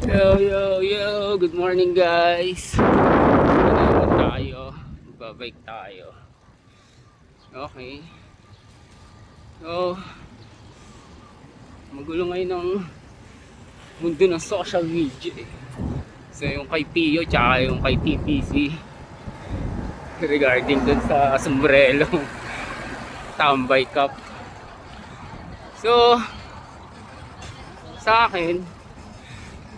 Yo, yo, yo! Good morning, guys! Ngayon tayo. Magbabike tayo. Okay. So, magulo ngayon ang mundo ng social media eh. So, yung kay Pio tsaka yung kay TPC regarding dun sa sombrero tambay cup. So, sa akin,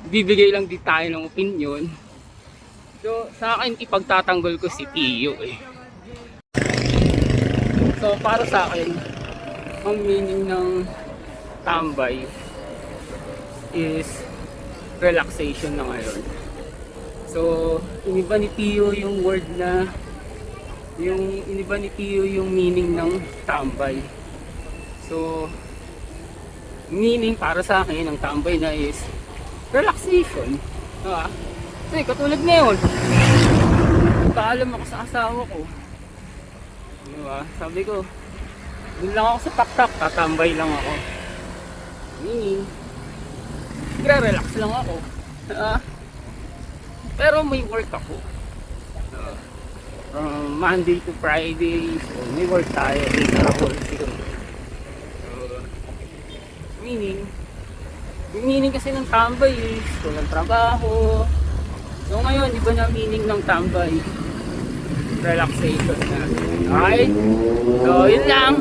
bibigay lang din tayo ng opinion. So, sa akin, ipagtatanggol ko si Pio eh. So, para sa akin, ang meaning ng tambay is relaxation na ngayon. So, iniba ni Pio yung word na iniba ni Pio yung meaning ng tambay. So, meaning para sa akin ng tambay na is relaxation. Diba? Kasi katulad ngayon, paalam ako sa asawa ko. Diba? Sabi ko, dun lang ako sa tak-tak, tatambay lang ako. Meaning, nagre-relax lang ako. Pero may work ako. From Monday to Friday, so may work tayo. 8 hours. So, meaning, yung meaning kasi ng tambay is walang trabaho. So ngayon, iba na meaning ng tambay. Relaxation na. Okay? So, yun lang.